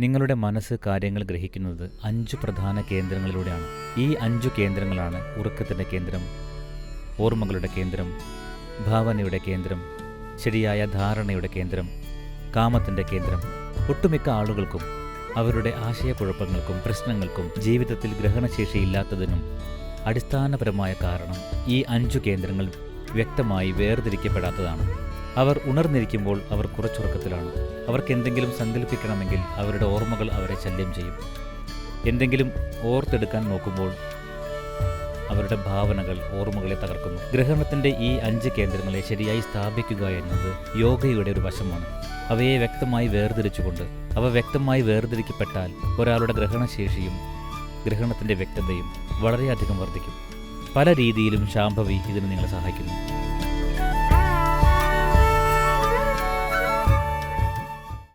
നിങ്ങളുടെ മനസ്സ് കാര്യങ്ങൾ ഗ്രഹിക്കുന്നത് 5 പ്രധാന കേന്ദ്രങ്ങളിലൂടെയാണ്. ഈ 5 കേന്ദ്രങ്ങളാണ് ഉറക്കത്തിൻ്റെ കേന്ദ്രം, ഓർമ്മകളുടെ കേന്ദ്രം, ഭാവനയുടെ കേന്ദ്രം, ശരിയായ ധാരണയുടെ കേന്ദ്രം, കാമത്തിൻ്റെ കേന്ദ്രം. ഒട്ടുമിക്ക ആളുകൾക്കും അവരുടെ ആശയക്കുഴപ്പങ്ങൾക്കും പ്രശ്നങ്ങൾക്കും ജീവിതത്തിൽ ഗ്രഹണശേഷിയില്ലാത്തതിനും അടിസ്ഥാനപരമായ കാരണം ഈ 5 കേന്ദ്രങ്ങൾ വ്യക്തമായി വേർതിരിക്കപ്പെടാത്തതാണ്. അവർ ഉണർന്നിരിക്കുമ്പോൾ അവർ കുറച്ചുറക്കത്തിലാണ്. അവർക്ക് എന്തെങ്കിലും സങ്കല്പിക്കണമെങ്കിൽ അവരുടെ ഓർമ്മകൾ അവരെ ശല്യം ചെയ്യും. എന്തെങ്കിലും ഓർത്തെടുക്കാൻ നോക്കുമ്പോൾ അവരുടെ ഭാവനകൾ ഓർമ്മകളെ തകർക്കുന്നു. ഗ്രഹണത്തിൻ്റെ ഈ 5 കേന്ദ്രങ്ങളെ ശരിയായി സ്ഥാപിക്കുക എന്നത് യോഗയുടെ ഒരു വശമാണ്. അവയെ വ്യക്തമായി വേർതിരിച്ചുകൊണ്ട് അവ വ്യക്തമായി വേർതിരിക്കപ്പെട്ടാൽ ഒരാളുടെ ഗ്രഹണശേഷിയും ഗ്രഹണത്തിൻ്റെ വ്യക്തതയും വളരെയധികം വർദ്ധിക്കും. പല രീതിയിലും ശാംഭവി ഇതിന് നിങ്ങളെ സഹായിക്കുന്നു.